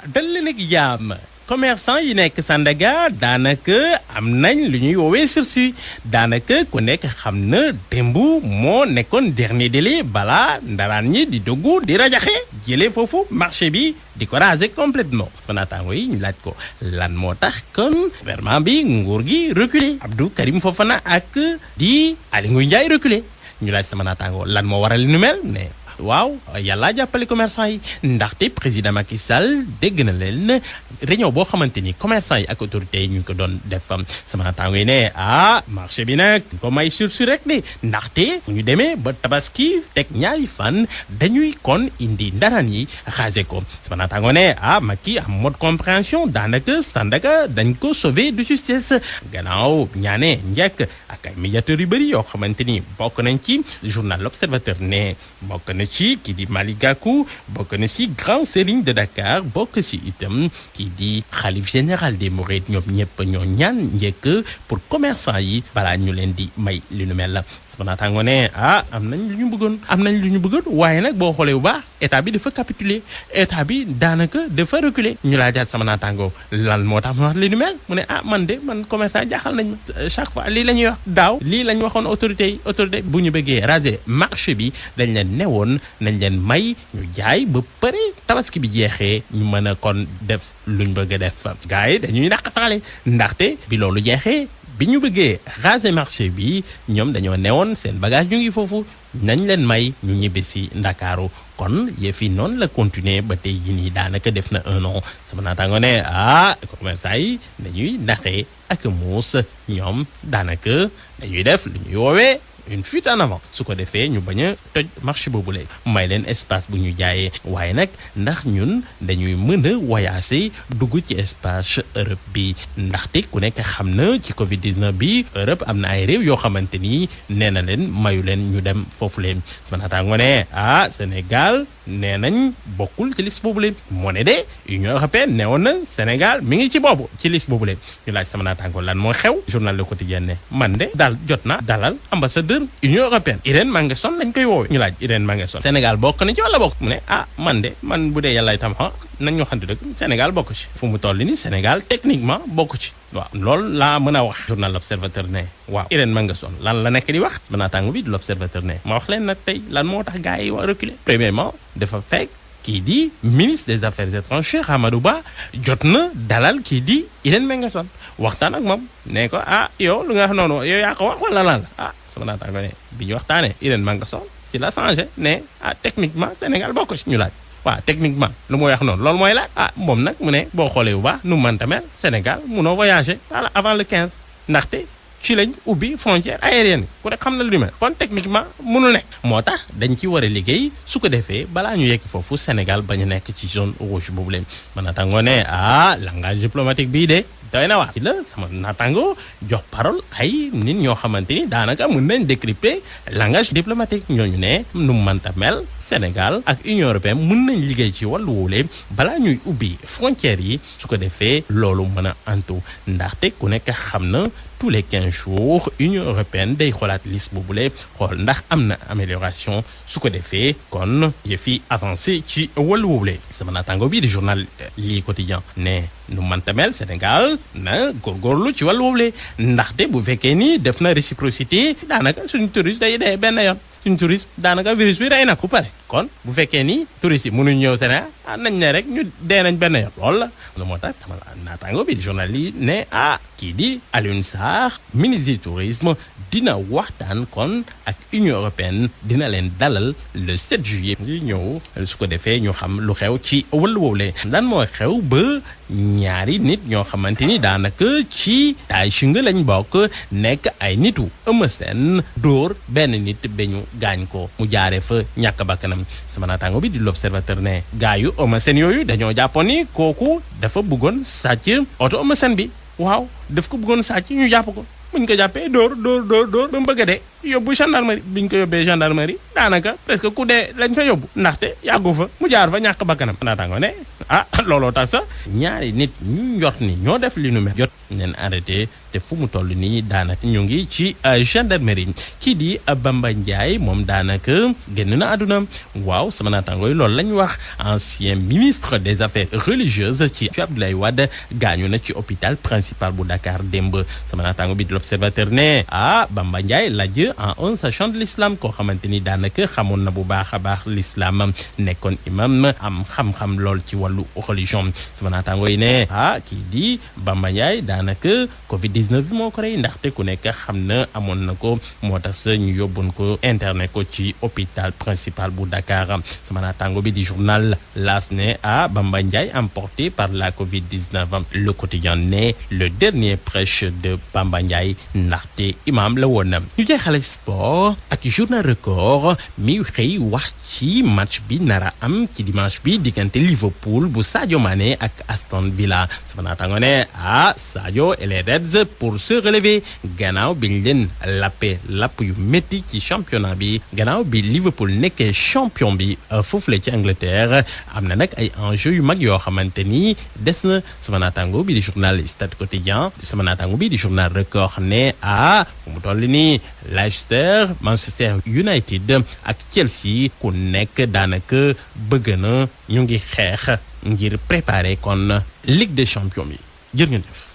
dal leen ak jàmm commerçant yi nekk Sandaga daanaka am nañ lu ñuy woowee sursis daanaka ku nekk xam na démb moo nekkoon dernier délai balaa ndaraan ñi di dugg di rajaxe jëlee foofu marché bi di ko raser complètement sama naataango yi ñu laaj ko lan moo tax kon gouvernement bi nguur gi reculé Abdou Karim Fofana ak di Aly Ngouille Ndiaye reculé ñu laaj sama naataango lan moo waral li nu mel ne waaw yàlla jàppale commerçant yi ndaxte président Macky Sall dégg na leen réunion boo xamante ni commerçant yi ak autorités yi ñu ko doon def sama naataango yi ne marché bi nag ko may sursis rek de ndaxte bu ñu demee ba tabaski teg ñaari fan dañuy kon indi ndaraan yi xaase ko sama naataango ne Macky am mode compréhension daanaka Sandaga dañ ko sauver de justesse gannaaw ñaane njëkk ak ay médiateurs yu bëri yoo xamante ni bokk nañ ci journal L'Observateur ne bokk na ci kii di Malick Gakou bokk na ci Grand Serigne de Dakar bokk ci itam kii di xalif général des Mourides ñoom ñëpp ñoo ñaan njëkk pour commerçant yi balaa ñu leen di may li nu mel la sama naataango ne am nañ lu ñu bëggoon waaye nag boo xoolee bu baax état bi dafa capituler état bi daanaka dafa reculer ñu laajaat sama naataango lan moo tax mu wax li nu mel mu ne man commerçant jaaxal nañ ma chaque fois lii la ñuy wax daaw lii la ñu waxoon autorité bu ñu bëggee raser marché bi dañ leen newoon nañ leen may ñu jaay ba pare tabaski bi jeexee ñu mën a kon def luñ bëgg a def gars yi dañuy naqasaale ndaxte bi loolu jeexee bi ñu bëggee raser marché bi ñoom dañoo newoon seen bagage ñu ngi foofu nañ leen may ñu ñibbi si Ndakaaru kon yëf yi noonu la continuer ba tey jii nii daanaka def na 1 an sama naataango ne commerçant yi dañuy naxee ak muus ñoom daanaka dañuy def lu ñuy woowee une fuite en avant su ko defee ñu bañ a toj marché boobule may leen espace bu ñu jaayee waaye nag ndax ñun dañuy mën a voyager dugg ci espace Europe bi ndaxte ku nekk xam na ci Covid 19 bi Europe am na ay réew yoo xamante ni nee na leen mayu leen ñu dem foofu leen sama naataango ne Sénégal nee nañ bokkul ci liste boobule moo ne de Union européenne nee woon na Sénégal mi ngi ci boobu ci liste boobule ñu laaj sama naataango lan moo xew journal Le Quotidien ne man de daal jot na dalal ambassadeur Union européenne Irène Mangasson lañ koy woowee ñu laaj Irène Mangasson Sénégal bokk na ci wala bokk mu ne man bu dee yàlla itam nañ ñoo xamante dëgg Sénégal bokk ci fu mu toll ni Sénégal techniquement bokk ci waaw loolu laa mën a wax journal L'Observateur ne waaw Irène Mangasson lan la nekk di wax sama naataango bi di L'Observateur ne ma wax leen nag tey lan moo tax gars yi wax reculer premièrement dafa fekk kii di ministre des affaires étrangères Amadou Ba jot na dalal kii di Irène Mangasson waxtaan ak moom ne ko yow lu nga wax noonu yow yaa ko wax wala lan la sama naataango ne bi ñu waxtaanee Irène Mangasson ci la changé ne techniquement Sénégal bokk ci ñu laaj waaw techniquement lu muy wax noonu loolu mooy laaj moom nag mu ne boo xoolee bu baax nu mu mënta mel Sénégal munoo voyager avant le 15 ndaxte ci lañ ubbi frontière aérienne ku rek xam na lu mel kon techniquement mënul nekk moo tax dañ ci war a liggéey su ko defee balaa ñu yegg foofu Sénégal bañ a nekk ci zone rouge boobu leen ma naataangoo ne langage diplomatique bii de doy na wax ci la sama naataango jox parole ay nit ñoo xamante ni daanaka mën nañ décrypter langage diplomatique ñooñu ne nu mu mënta mel Sénégal ak Union européenne mën nañ liggéey ci wàllu wóole balaa ñuy ubbi frontières yi su ko defee loolu mën a antu ndaxte ku nekk xam na tous les 15 jours Union européenne day xoolaat liste boobule xool ndax am na amélioration su ko defee kon yëf yi avancé ci wàllu woowule sama naataango bii di journal lii quotidien ne nu mënta mel Sénégal na góorgóorlu ci wàllu woowule ndaxte bu fekkee ni def na réciprocité daanaka suñu touriste day dee benn yoon suñu touriste daanaka virus bi rey na ku pare kon bu fekkee ni touriste yi mënuñ ñëw Sénégal nañ ne rek ñu dee nañ benn yoon loolu la moo tax sama naataango bi di journal yi ne kii di Alioune Sarr ministre du tourisme dina waxtaan kon ak Union européenne dina leen dalal le 7 juillet di ñëw su ko defee ñu xam lu xew ci wàllu woowule lan moo xew ba ñaari nit ñoo xamante ni daanaka ci taay shinga lañ bokk nekk ay nitu Eumeu Sène dóor benn nit ba ñu gaañ ko mu jaaree fa ñàkk bakkanam sama naataango bi di L'Observateur ne gaa yu Eumeu Sène yooyu dañoo jàppoon ni kooku dafa bëggoon sàcc oto Eumeu Sène bi waaw daf ko bëggoon sàcc ñu jàpp ko buñ ko jàppee dóor ba mu bëgg a dee yóbbu gendarmerie biñ ko yóbbee gendarmerie daanaka presque ku dee lañ fa yóbbu ndaxte yàggu fa mu jaar fa ñàkk bakkanam naataango ne looloo tax sax ñaari nit ñu njort ni ñoo def li nu mel jot leen arrêté te fu mu toll nii daanaka ñu ngi ci gendarmerie kii di Bamba Ndiaye moom daanaka génn na àdduna waaw sama naataango yi loolu lañ wax ancien ministre des affaires religieuses ci Abdoulaye Wade gaañu na ci hôpital principal bu Dakar démb sama naataango bi di l'Observateur ne Bamba Ndiaye lajj en un sachant de l'islam koo xamante ni daanaka xamoon na bu baax a baax l'islam nekkoon imam am xam-xam lool ci wàllu religion sama naataango yi ne kii di Bamba Ndiaye daanaka Covid-19 bi moo ko rey ndaxte ku nekk xam na amoon na ko moo tax ñu yóbboon ko internet ko ci hôpital principal bu Dakar sama naataango bi di journal L'As ne Bamba Ndiaye emporté par la Covid-19 le quotidien ne le dernier prêche de Bamba Ndiaye ndaxte imam la woon ñu jeexale sport ak journal record mi xëy wax ci match bi nara am ci dimanche bi diggante Liverpool bu Sadio Mané ak Aston Villa sama naataango ne Sadio et les Reds pour se relever gannaaw biñ leen lapp yu métti ci championnat bi gannaaw bi Liverpool nekkee champion bi foofule ci Angleterre am na nag ay enjeux yu mag yoo xamante ni des na sama naataango bi di journal Stade Quotidien sama naataango bi di journal record ne fu mu toll nii Leicester Manchester United ak Chelsea ku nekk daanaka bëgg na ñu ngi xeex ngir préparer kon Ligue des champions bi jërë ngeen jëf